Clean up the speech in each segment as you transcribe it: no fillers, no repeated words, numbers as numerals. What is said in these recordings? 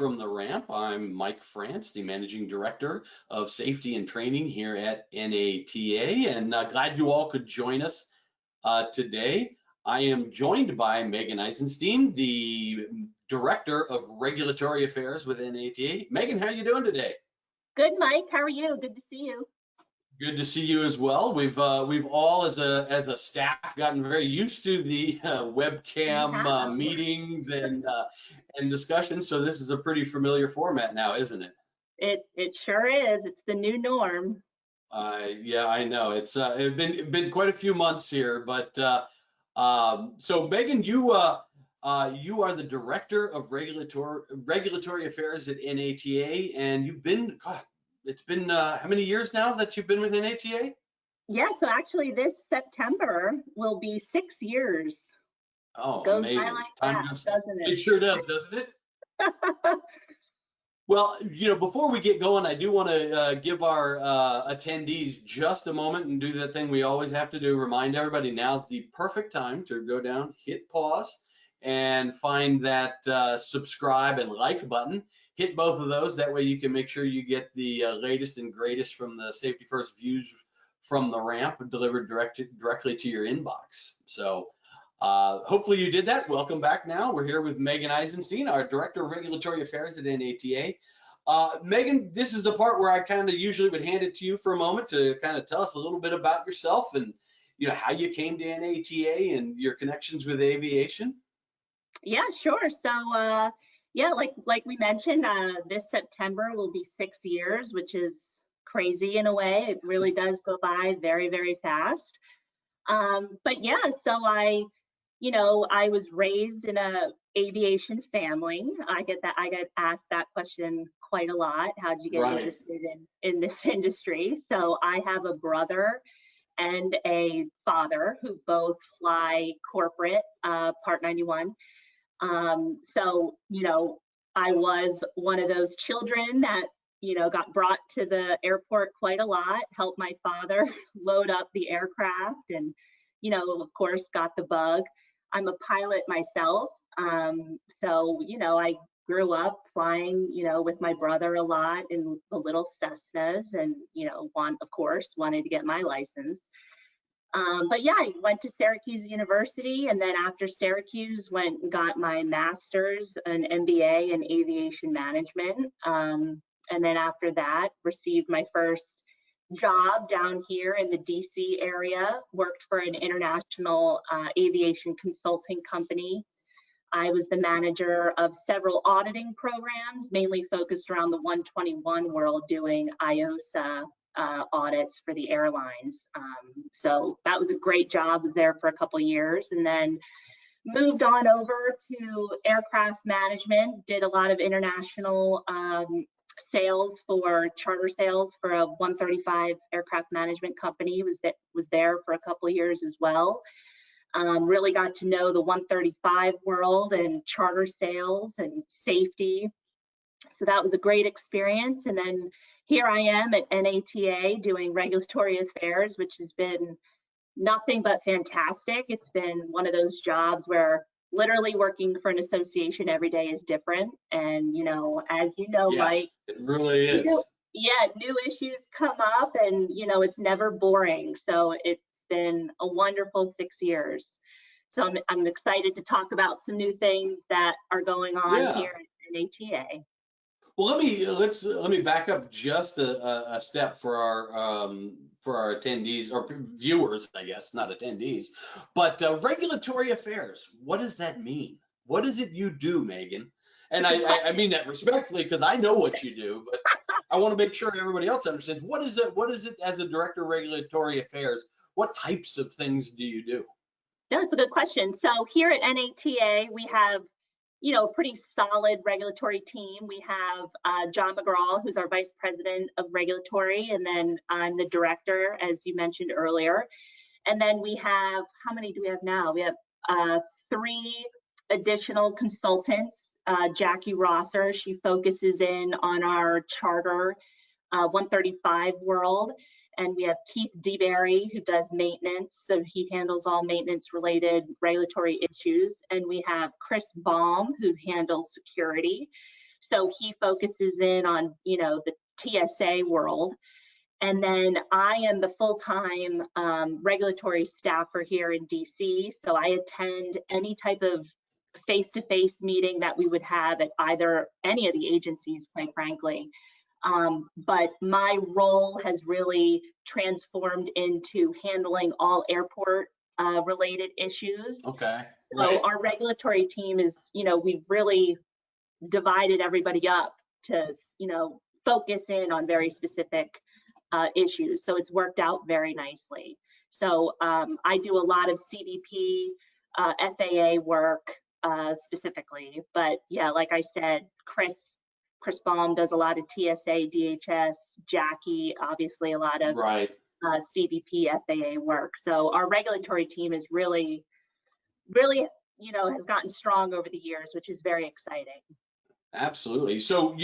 from the Ramp. I'm Mike France, the Managing Director of Safety and Training here at NATA, and glad you all could join us today. I am joined by Megan Eisenstein, the Director of Regulatory Affairs with NATA. Megan, how are you doing today? Good, Mike. How are you? Good to see you. Good to see you as well. We've all as a staff gotten very used to the webcam meetings and discussions. So this is a pretty familiar format now, isn't it? It sure is. It's the new norm. Yeah, I know. It's been quite a few months here, but so Megan, you are the Director of Regulatory Affairs at NATA, and you've been, God, it's been how many years now that you've been with NATA? Yeah, so actually this September will be 6 years. Oh, goes amazing. by like Time that, goes, doesn't it? It sure does, doesn't it? Well, before we get going, I do want to give our attendees just a moment and do the thing we always have to do, remind everybody now's the perfect time to go down, hit pause, and find that subscribe and like button. Hit both of those. That way you can make sure you get the latest and greatest from the Safety First views from the Ramp delivered directly to your inbox. So hopefully you did that. Welcome back now. We're here with Megan Eisenstein, our Director of Regulatory Affairs at NATA. Megan, this is the part where I kind of usually would hand it to you for a moment to kind of tell us a little bit about yourself and how you came to NATA and your connections with aviation. Yeah, sure. So yeah, like we mentioned, this September will be 6 years, which is crazy in a way. It really does go by very, very fast. But yeah, so I was raised in a aviation family. I get asked that question quite a lot. How did you get interested in this industry? So I have a brother and a father who both fly corporate, Part 91. So, I was one of those children that, got brought to the airport quite a lot, helped my father load up the aircraft and, of course, got the bug. I'm a pilot myself. So, I grew up flying, with my brother a lot in the little Cessnas and, wanted to get my license. But yeah, I went to Syracuse University, and then after Syracuse went and got my master's, an MBA in aviation management. And then after that, received my first job down here in the DC area, worked for an international aviation consulting company. I was the manager of several auditing programs, mainly focused around the 121 world, doing IOSA audits for the airlines. So that was a great job. Was there for a couple of years, and then moved on over to aircraft management. Did a lot of international sales for charter sales for a 135 aircraft management company. Was there for a couple of years as well. Really got to know the 135 world and charter sales and safety. So that was a great experience. And then here I am at NATA doing regulatory affairs, which has been nothing but fantastic. It's been one of those jobs where literally working for an association every day is different. And, as you know, yeah, Mike, it really is. New issues come up and, it's never boring. So it's been a wonderful 6 years. So I'm excited to talk about some new things that are going on here at NATA. Well, let me back up just a step for our attendees or viewers, I guess, not attendees, but regulatory affairs. What does that mean? What is it you do, Megan? And I mean that respectfully because I know what you do, but I want to make sure everybody else understands. What is it? What is it as a Director of Regulatory Affairs? What types of things do you do? That's a good question. So here at NATA, we have a pretty solid regulatory team. We have John McGraw, who's our Vice President of Regulatory, and then I'm the Director, as you mentioned earlier. And then we have, how many do we have now? We have 3 additional consultants. Jackie Rosser, she focuses in on our charter 135 world. And we have Keith DeBerry, who does maintenance, so he handles all maintenance-related regulatory issues. And we have Chris Baum, who handles security. So he focuses in on, the TSA world. And then I am the full-time regulatory staffer here in DC. So I attend any type of face-to-face meeting that we would have at either any of the agencies, quite frankly. But my role has really transformed into handling all airport related issues. Okay. So Right. our regulatory team is, we've really divided everybody up to, focus in on very specific issues. So it's worked out very nicely. So I do a lot of CBP, FAA work specifically, but yeah, like I said, Chris Baum does a lot of TSA, DHS, Jackie, obviously a lot of Right. CBP, FAA work. So our regulatory team is really, really, has gotten strong over the years, which is very exciting. Absolutely. So,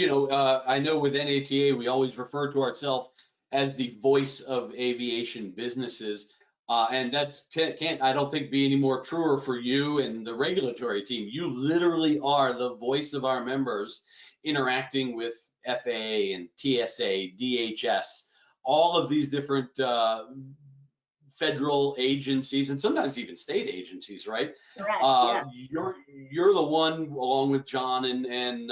I know with NATA, we always refer to ourselves as the voice of aviation businesses. And that's can't, I don't think, be any more truer for you and the regulatory team. You literally are the voice of our members interacting with FAA and TSA, DHS, all of these different federal agencies and sometimes even state agencies, right? Correct. Yeah. You're the one, along with John and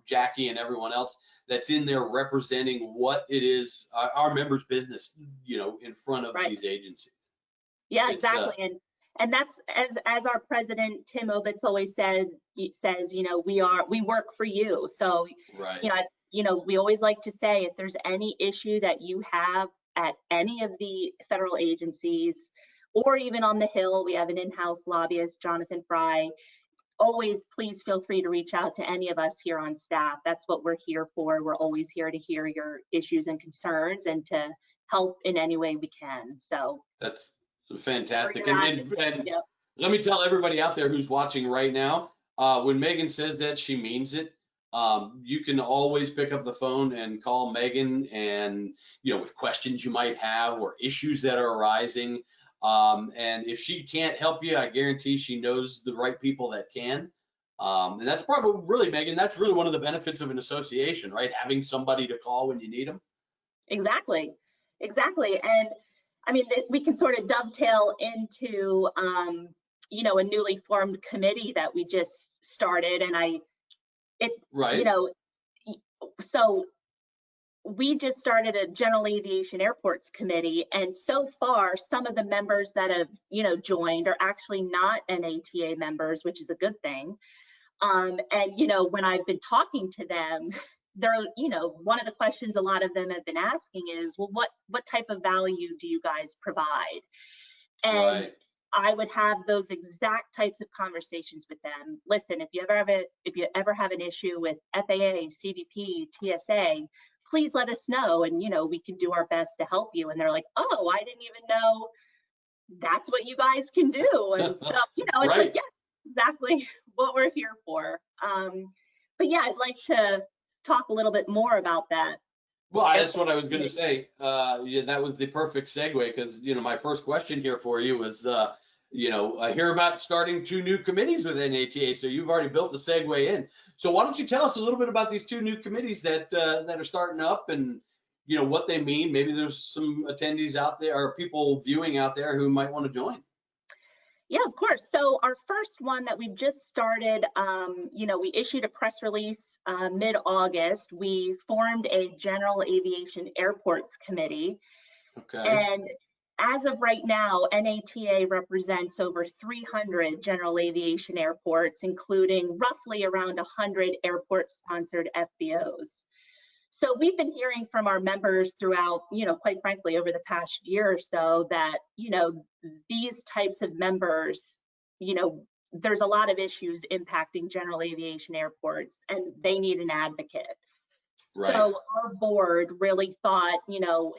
Jackie and everyone else, that's in there representing what it is our members' business, in front of these agencies. Yeah, exactly. And that's as our president Tim Ovitz always says, we work for you. So right. We always like to say, if there's any issue that you have at any of the federal agencies, or even on the Hill, we have an in-house lobbyist, Jonathan Fry. Always, please feel free to reach out to any of us here on staff. That's what we're here for. We're always here to hear your issues and concerns and to help in any way we can. So that's fantastic. And yep. Let me tell everybody out there who's watching right now, when Megan says that, she means it. You can always pick up the phone and call Megan, and with questions you might have or issues that are arising. And if she can't help you, I guarantee she knows the right people that can. And that's probably really, Megan, that's really one of the benefits of an association, right? Having somebody to call when you need them. Exactly. And I mean, we can sort of dovetail into, a newly formed committee that we just started, and right. So we just started a General Aviation Airports Committee, and so far, some of the members that have, joined are actually not NATA members, which is a good thing. And, when I've been talking to them, they're, one of the questions a lot of them have been asking is, well, what type of value do you guys provide? And I would have those exact types of conversations with them. Listen, if you ever have an issue with FAA, CBP, TSA, please let us know, and we can do our best to help you. And they're like, oh, I didn't even know that's what you guys can do. And so, it's like, yeah, exactly what we're here for. But yeah, I'd like to talk a little bit more about that. Well, that's what I was going to say. That was the perfect segue, because my first question here for you was, I hear about starting 2 new committees with NATA, so you've already built the segue in. So why don't you tell us a little bit about these 2 new committees that are starting up, and what they mean? Maybe there's some attendees out there or people viewing out there who might want to join. Yeah, of course. So our first one that we just started, we issued a press release mid-August. We formed a General Aviation Airports Committee. Okay. And as of right now, NATA represents over 300 general aviation airports, including roughly around 100 airport-sponsored FBOs. So we've been hearing from our members throughout, quite frankly, over the past year or so that, these types of members, there's a lot of issues impacting general aviation airports, and they need an advocate. Right. So our board really thought,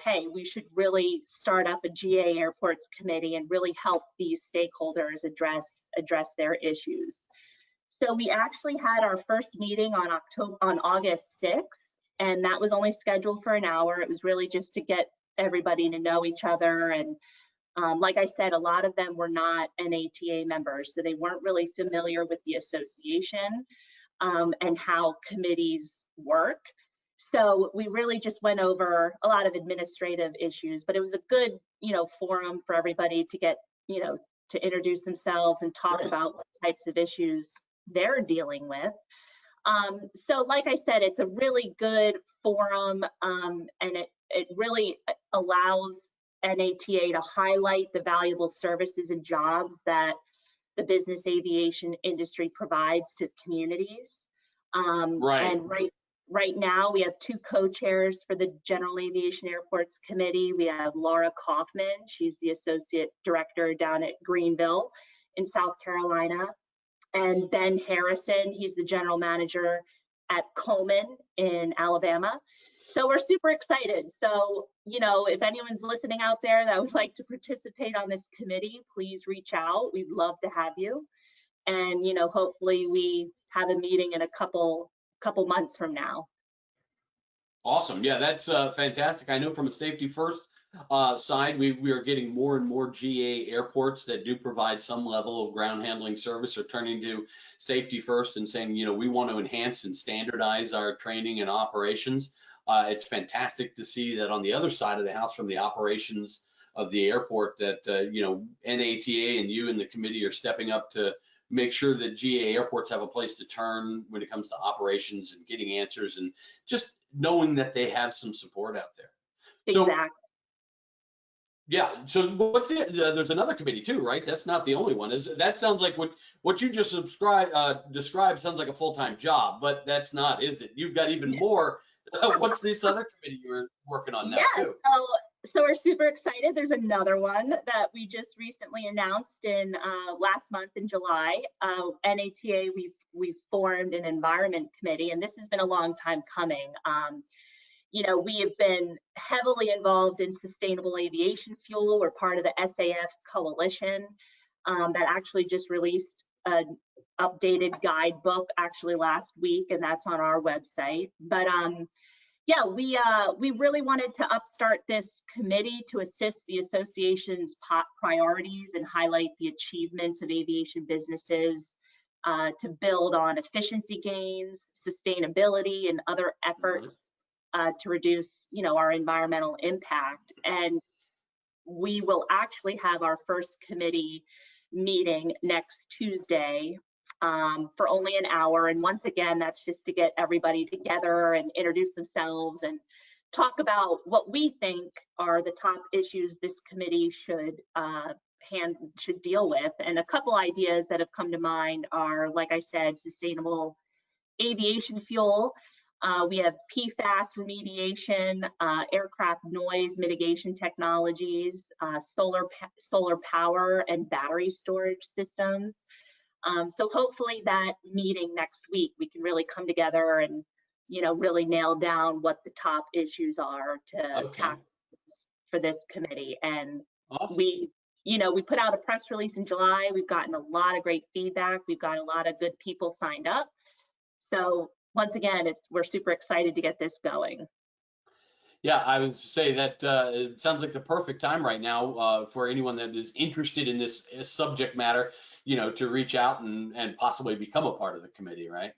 hey, we should really start up a GA Airports Committee and really help these stakeholders address their issues. So we actually had our first meeting on August 6th, and that was only scheduled for an hour. It was really just to get everybody to know each other. And like I said, a lot of them were not NATA members, so they weren't really familiar with the association. and how committees work. So we really just went over a lot of administrative issues, but it was a good, forum for everybody to get, to introduce themselves and talk about what types of issues they're dealing with. So like I said, it's a really good forum, and it really allows NATA to highlight the valuable services and jobs that the business aviation industry provides to communities. And right now we have 2 co-chairs for the General Aviation Airports Committee. We have Laura Kaufman, she's the Associate Director down at Greenville in South Carolina, and Ben Harrison, he's the General Manager at Coleman in Alabama. So we're super excited. So, if anyone's listening out there that would like to participate on this committee, please reach out. We'd love to have you. And, hopefully we have a meeting in a couple months from now. Awesome. Yeah, that's fantastic. I know from a safety first side, we are getting more and more GA airports that do provide some level of ground handling service are turning to safety first and saying, we want to enhance and standardize our training and operations. It's fantastic to see that on the other side of the house from the operations of the airport that, NATA and you and the committee are stepping up to make sure that GA airports have a place to turn when it comes to operations and getting answers and just knowing that they have some support out there. Exactly. Yeah. So what's there's another committee too, right? That's not the only one. That sounds like what you just described sounds like a full-time job, but that's not, is it? You've got even more. What's this other committee you're working on now? Yeah. So we're super excited. There's another one that we just recently announced in last month in July. NATA, we've formed an environment committee, and this has been a long time coming. We have been heavily involved in sustainable aviation fuel. We're part of the SAF coalition that actually just released an updated guidebook actually last week, and that's on our website. But yeah, we really wanted to upstart this committee to assist the association's priorities and highlight the achievements of aviation businesses to build on efficiency gains, sustainability, and other efforts to reduce, our environmental impact. And we will actually have our first committee meeting next Tuesday for only an hour. And once again, that's just to get everybody together and introduce themselves and talk about what we think are the top issues this committee should deal with. And a couple ideas that have come to mind are, like I said, sustainable aviation fuel. We have PFAS remediation, aircraft noise mitigation technologies, solar power, and battery storage systems. So hopefully that meeting next week, we can really come together and, really nail down what the top issues are to tackle for this committee. And awesome. We put out a press release in July. We've gotten a lot of great feedback. We've got a lot of good people signed up. So once again, we're super excited to get this going. Yeah, I would say that it sounds like the perfect time right now for anyone that is interested in this subject matter, to reach out and possibly become a part of the committee, right?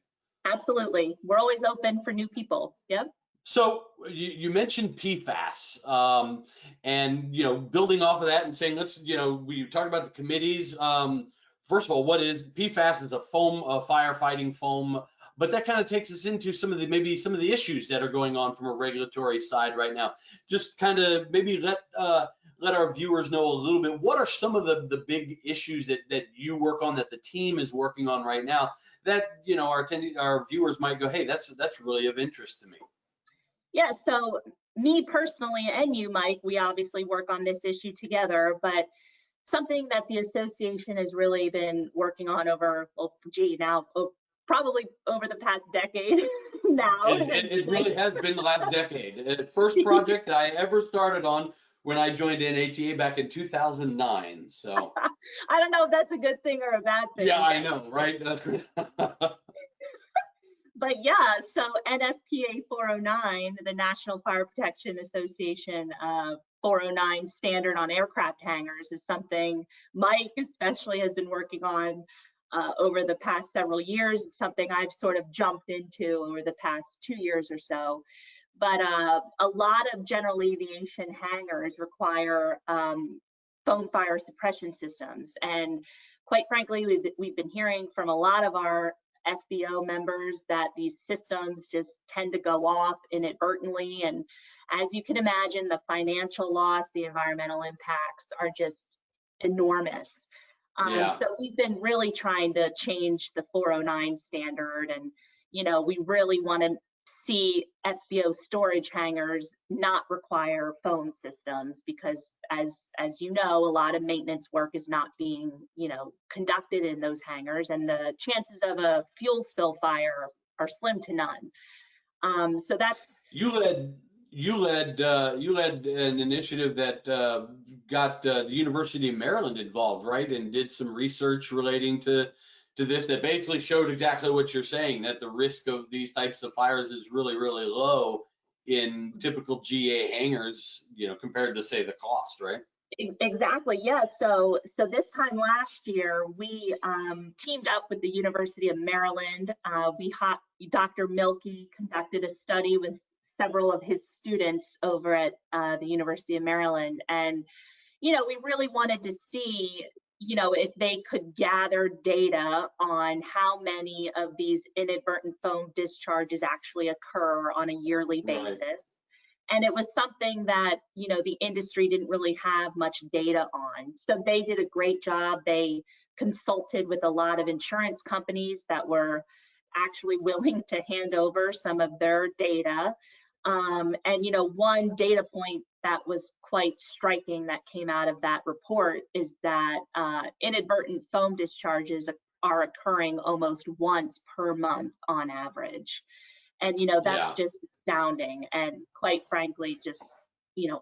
Absolutely. We're always open for new people. Yep. So you mentioned PFAS, and building off of that and saying we talked about the committees. First of all, what is PFAS? Is a foam, a firefighting foam, but that kind of takes us into some of the issues that are going on from a regulatory side right now. Just kind of maybe let our viewers know a little bit. What are some of the big issues that you work on, that the team is working on right now, that our viewers might go, hey, that's really of interest to me? Yeah, so me personally and you, Mike, we obviously work on this issue together, but something that the association has really been working on probably over the past decade now. It really has been the last decade. The first project I ever started on when I joined NATA back in 2009. So I don't know if that's a good thing or a bad thing. Yeah, I know, right? But yeah, so NFPA 409, the National Fire Protection Association 409 standard on aircraft hangars, is something Mike especially has been working on over the past several years. It's something I've sort of jumped into over the past 2 years or so. But a lot of general aviation hangars require foam fire suppression systems. And quite frankly, we've been hearing from a lot of our FBO members that these systems just tend to go off inadvertently. And as you can imagine, the financial loss, the environmental impacts are just enormous. Yeah. So we've been really trying to change the 409 standard, and we really want to see FBO storage hangars not require foam systems, because as you know, a lot of maintenance work is not being conducted in those hangars, and the chances of a fuel spill fire are slim to none. So that's You led an initiative that got the University of Maryland involved, right? And did some research relating to this that basically showed exactly what you're saying, that the risk of these types of fires is really, really low in typical GA hangars, compared to, say, the cost, right? Exactly, yeah. So this time last year, we teamed up with the University of Maryland. Dr. Milkey conducted a study with several of his students over at the University of Maryland, and we really wanted to see if they could gather data on how many of these inadvertent foam discharges actually occur on a yearly basis. Right. And it was something that the industry didn't really have much data on. So they did a great job. They consulted with a lot of insurance companies that were actually willing to hand over some of their data. And one data point that was quite striking that came out of that report is that inadvertent foam discharges are occurring almost once per month on average. And that's just astounding, and quite frankly just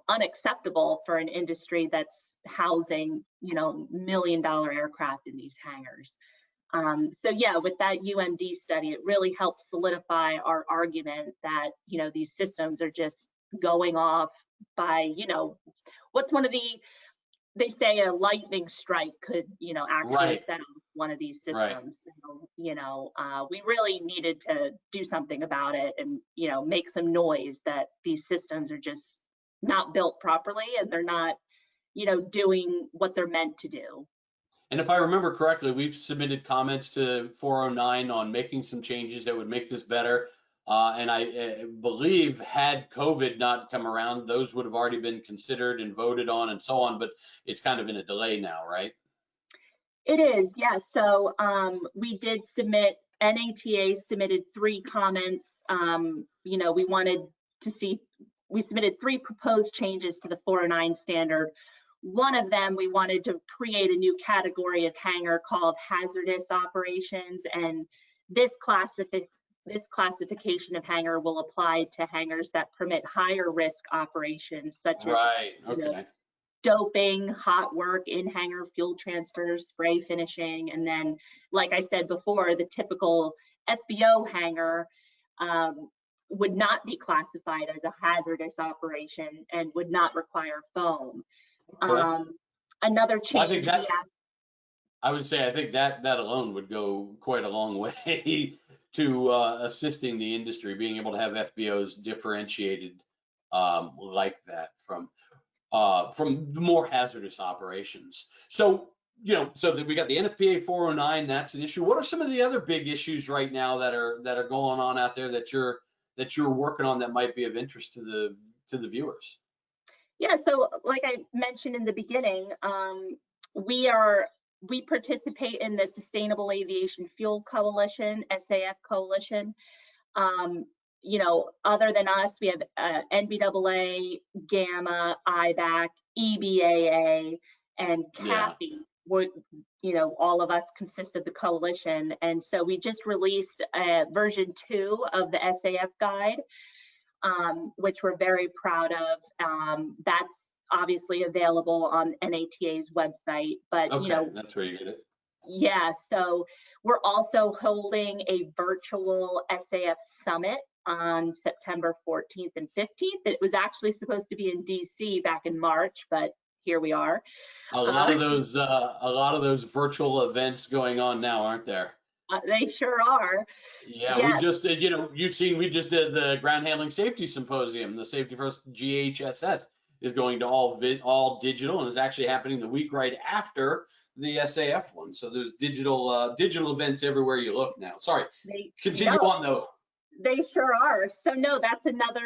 unacceptable for an industry that's housing $1 million aircraft in these hangars. So yeah, with that UMD study, it really helps solidify our argument that these systems are just going off by what's one of they say a lightning strike could actually right. set off one of these systems. Right. So we really needed to do something about it, and make some noise that these systems are just not built properly, and they're not doing what they're meant to do. And if I remember correctly, we've submitted comments to 409 on making some changes that would make this better. And I believe, had COVID not come around, those would have already been considered and voted on and so on, but it's kind of in a delay now, right? It is, yeah. So we did submit, NATA submitted 3 comments. We submitted 3 proposed changes to the 409 standard. One of them, we wanted to create a new category of hangar called hazardous operations, and this classification of hangar will apply to hangars that permit higher risk operations, such as doping, hot work, in-hangar fuel transfers, spray finishing, and then, like I said before, the typical FBO hangar would not be classified as a hazardous operation and would not require foam. Another change. I would say I think that alone would go quite a long way to assisting the industry, being able to have FBOs differentiated like that from more hazardous operations. So so we got the NFPA 409. That's an issue. What are some of the other big issues right now that are going on out there that you're working on that might be of interest to the viewers? Yeah, so like I mentioned in the beginning, we participate in the Sustainable Aviation Fuel Coalition, SAF Coalition. Other than us, we have NBAA, GAMA, IBAC, EBAA, and CAFI. All of us consist of the coalition. And so we just released version 2 of the SAF guide, which we're very proud of. That's obviously available on NATA's website, but that's where you get it. Yeah, so we're also holding a virtual SAF summit on September 14th and 15th. It was actually supposed to be in DC back in March, but here we are. A lot of those virtual events going on now, aren't there? They sure are. Yeah, we Yes, just did, you've seen, we just did the Ground Handling Safety Symposium. The Safety First GHSS is going to all digital, and is actually happening the week right after the SAF one. So there's digital events everywhere you look now. Sorry, continue on though. they sure are. So no, that's another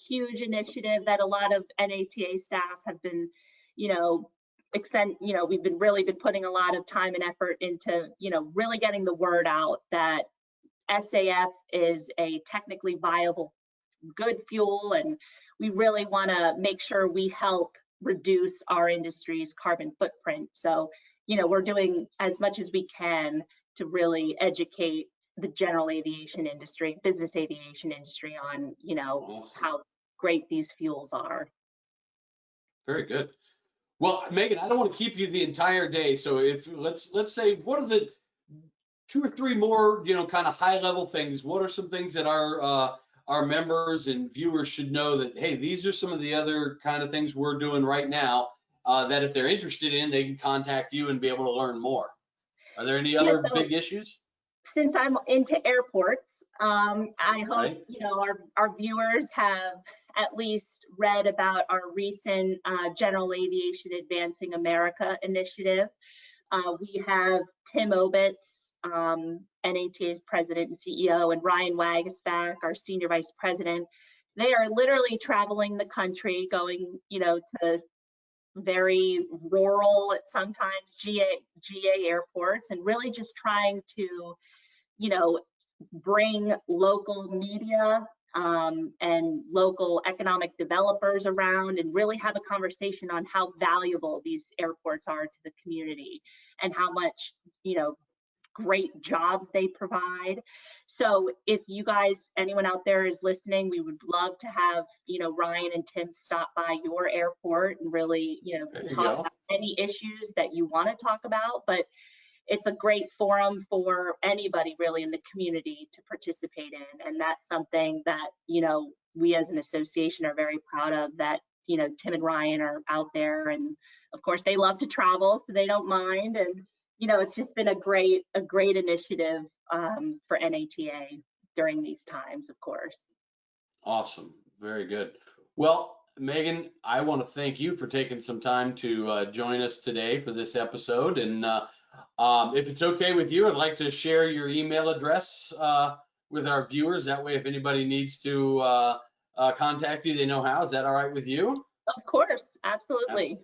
huge initiative that a lot of NATA staff have been, we've been really been putting a lot of time and effort into, really getting the word out that SAF is a technically viable, good fuel, and we really want to make sure we help reduce our industry's carbon footprint. So, we're doing as much as we can to really educate the general aviation industry, business aviation industry on, Awesome. how great these fuels are. Very good. Well, Megan, I don't want to keep you the entire day. So if let's say, what are the 2 or 3 more, kind of high level things? What are some things that our members and viewers should know that, hey, these are some of the other kind of things we're doing right now that if they're interested in, they can contact you and be able to learn more. Are there any other big issues? Since I'm into airports, I hope, our viewers have at least read about our recent General Aviation Advancing America initiative. We have Tim Obitz, NATA's president and CEO, and Ryan Wagesback, our senior vice president. They are literally traveling the country, going, to very rural, sometimes GA airports, and really just trying to, bring local media and local economic developers around and really have a conversation on how valuable these airports are to the community and how much, great jobs they provide. So if you guys, anyone out there is listening, we would love to have, Ryan and Tim stop by your airport and really, talk about any issues that you want to talk about. But it's a great forum for anybody really in the community to participate in. And that's something that, we as an association are very proud of, that, Tim and Ryan are out there. And of course, they love to travel, so they don't mind. And, it's just been a great initiative for NATA during these times, of course. Awesome. Very good. Well, Megan, I want to thank you for taking some time to join us today for this episode. And if it's okay with you, I'd like to share your email address with our viewers. That way, if anybody needs to contact you, they know how. Is that all right with you? Of course, absolutely.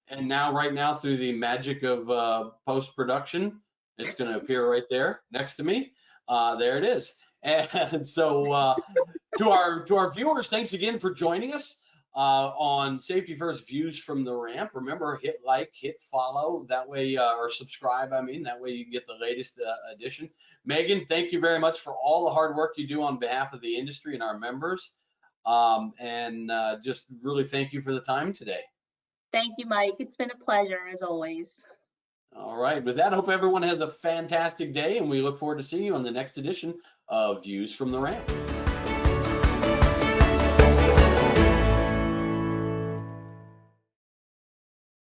And now, right now, through the magic of post-production, it's going to appear right there next to me. There it is. And so to our viewers, thanks again for joining us on Safety First Views from the Ramp. Remember, hit like, hit follow, that way, or subscribe, that way you get the latest edition. Megan, thank you very much for all the hard work you do on behalf of the industry and our members. And just really thank you for the time today. Thank you, Mike. It's been a pleasure as always. All right. With that, I hope everyone has a fantastic day, and we look forward to seeing you on the next edition of Views from the Ramp.